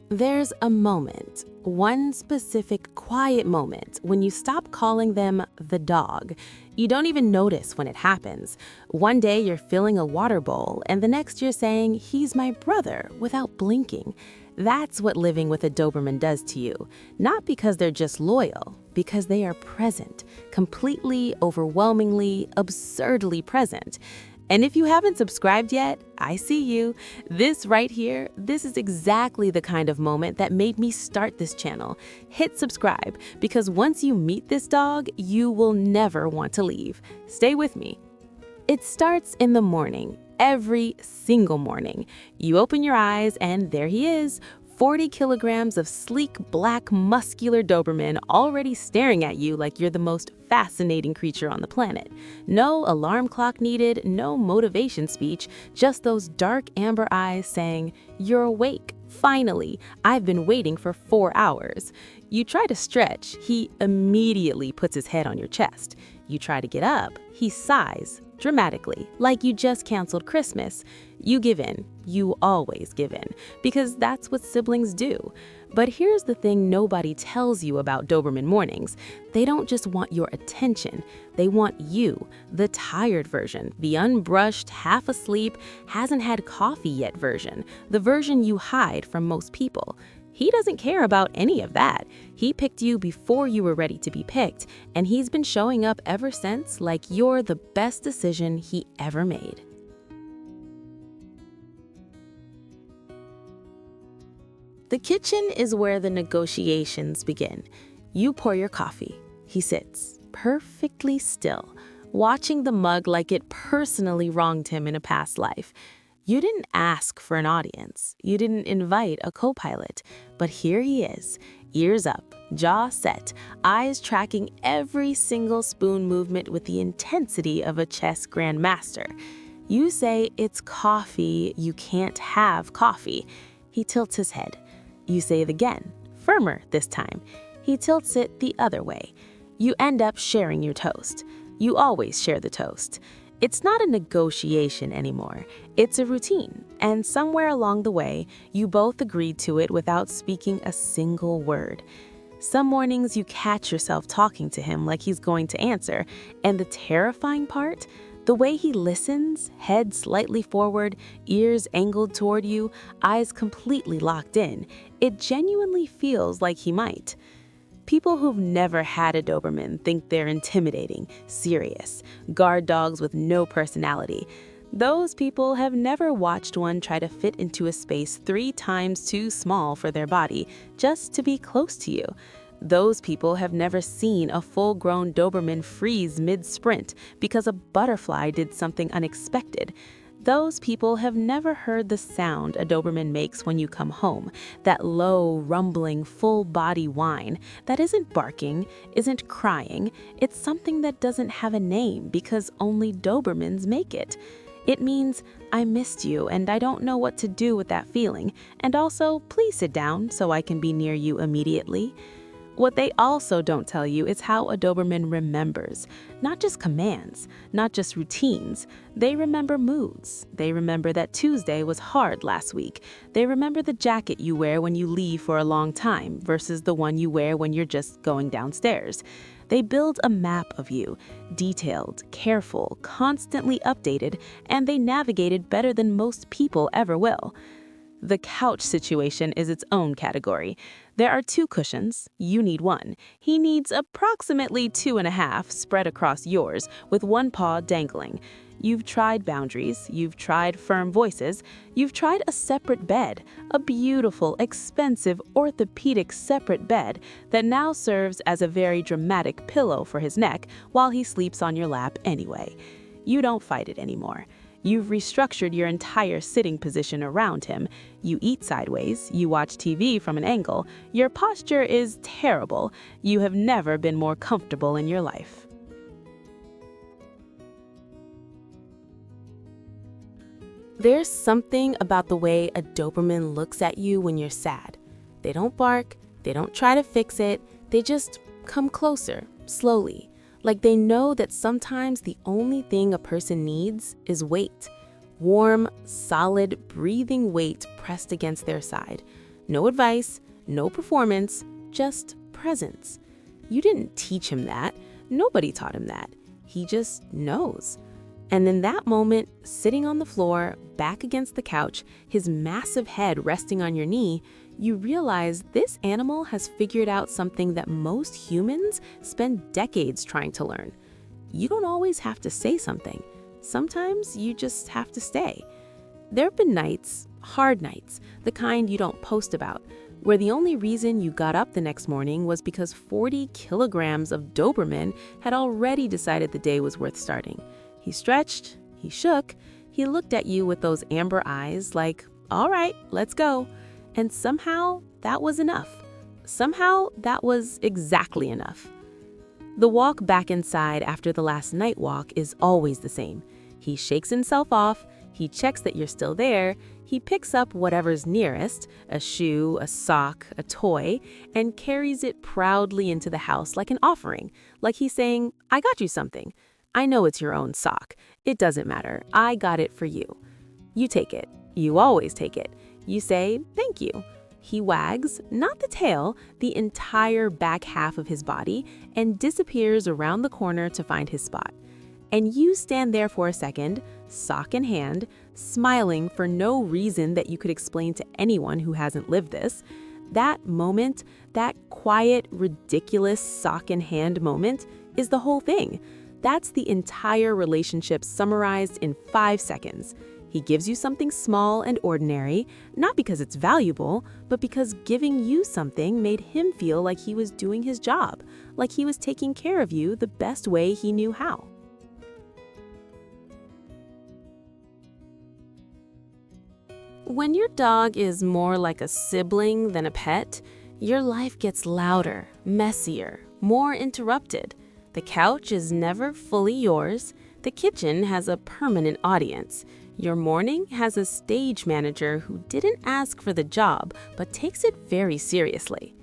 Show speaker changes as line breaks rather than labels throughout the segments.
There's a moment, one specific quiet moment when you stop calling them the dog. You don't even notice when it happens. One day you're filling a water bowl and the next you're saying, "He's my brother," without blinking. That's what living with a Doberman does to you. Not because they're just loyal, because they are present, completely, overwhelmingly, absurdly present. And if you haven't subscribed yet, I see you. This right here, this is exactly the kind of moment that made me start this channel. Hit subscribe, because once you meet this dog, you will never want to leave. Stay with me. It starts in the morning, every single morning. You open your eyes and there he is, 40 kilograms of sleek, black, muscular Doberman already staring at you like you're the most fascinating creature on the planet. No alarm clock needed, no motivation speech, just those dark amber eyes saying, "You're awake. Finally, I've been waiting for 4 hours." You try to stretch, he immediately puts his head on your chest. You try to get up, he sighs, dramatically, like you just canceled Christmas. You give in. You always give in, because that's what siblings do. But here's the thing nobody tells you about Doberman mornings. They don't just want your attention. They want you, the tired version, the unbrushed, half asleep, hasn't had coffee yet version, the version you hide from most people. He doesn't care about any of that. He picked you before you were ready to be picked, and he's been showing up ever since like you're the best decision he ever made. The kitchen is where the negotiations begin. You pour your coffee. He sits, perfectly still, watching the mug like it personally wronged him in a past life. You didn't ask for an audience. You didn't invite a co-pilot. But here he is, ears up, jaw set, eyes tracking every single spoon movement with the intensity of a chess grandmaster. You say, "It's coffee, you can't have coffee." He tilts his head. You say it again, firmer this time. He tilts it the other way. You end up sharing your toast. You always share the toast. It's not a negotiation anymore. It's a routine. And somewhere along the way, you both agreed to it without speaking a single word. Some mornings you catch yourself talking to him like he's going to answer. And the terrifying part? The way he listens, head slightly forward, ears angled toward you, eyes completely locked in, it genuinely feels like he might. People who've never had a Doberman think they're intimidating, serious, guard dogs with no personality. Those people have never watched one try to fit into a space 3 times too small for their body just to be close to you. Those people have never seen a full-grown Doberman freeze mid-sprint because a butterfly did something unexpected. Those people have never heard the sound a Doberman makes when you come home, that low, rumbling, full-body whine that isn't barking, isn't crying. It's something that doesn't have a name because only Dobermans make it. It means, "I missed you and I don't know what to do with that feeling, and also, please sit down so I can be near you immediately." What they also don't tell you is how a Doberman remembers, not just commands, not just routines. They remember moods. They remember that Tuesday was hard last week. They remember the jacket you wear when you leave for a long time versus the one you wear when you're just going downstairs. They build a map of you, detailed, careful, constantly updated, and they navigate it better than most people ever will. The couch situation is its own category. There are 2 cushions. You need 1. He needs approximately 2.5 spread across yours, with 1 paw dangling. You've tried boundaries. You've tried firm voices. You've tried a separate bed, a beautiful, expensive, orthopedic separate bed that now serves as a very dramatic pillow for his neck while he sleeps on your lap anyway. You don't fight it anymore. You've restructured your entire sitting position around him. You eat sideways. You watch TV from an angle. Your posture is terrible. You have never been more comfortable in your life. There's something about the way a Doberman looks at you when you're sad. They don't bark. They don't try to fix it. They just come closer, slowly. Like they know that sometimes the only thing a person needs is weight. Warm, solid, breathing weight pressed against their side. No advice, no performance, just presence. You didn't teach him that. Nobody taught him that. He just knows. And in that moment, sitting on the floor, back against the couch, his massive head resting on your knee, you realize this animal has figured out something that most humans spend decades trying to learn. You don't always have to say something. Sometimes you just have to stay. There have been nights, hard nights, the kind you don't post about, where the only reason you got up the next morning was because 40 kilograms of Doberman had already decided the day was worth starting. He stretched, he shook, he looked at you with those amber eyes like, all right, let's go. And somehow that was enough. Somehow that was exactly enough. The walk back inside after the last night walk is always the same. He shakes himself off, he checks that you're still there, he picks up whatever's nearest, a shoe, a sock, a toy, and carries it proudly into the house like an offering, like he's saying, I got you something. I know it's your own sock. It doesn't matter. I got it for you. You take it. You always take it. You say, thank you. He wags, not the tail, the entire back half of his body, and disappears around the corner to find his spot. And you stand there for a second, sock in hand, smiling for no reason that you could explain to anyone who hasn't lived this. That moment, that quiet, ridiculous sock in hand moment, is the whole thing. That's the entire relationship summarized in 5 seconds. He gives you something small and ordinary, not because it's valuable, but because giving you something made him feel like he was doing his job, like he was taking care of you the best way he knew how. When your dog is more like a sibling than a pet, your life gets louder, messier, more interrupted. The couch is never fully yours. The kitchen has a permanent audience. Your morning has a stage manager who didn't ask for the job, but takes it very seriously.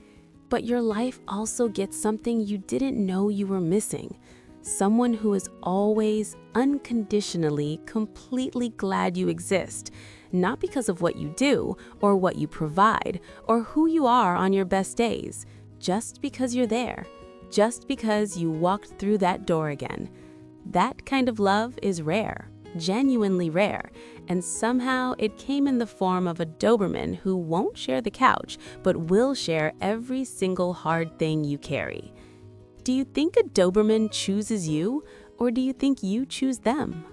But your life also gets something you didn't know you were missing. Someone who is always, unconditionally, completely glad you exist. Not because of what you do, or what you provide, or who you are on your best days. Just because you're there. Just because you walked through that door again. That kind of love is rare. Genuinely rare, and somehow it came in the form of a Doberman who won't share the couch, but will share every single hard thing you carry. Do you think a Doberman chooses you, or do you think you choose them?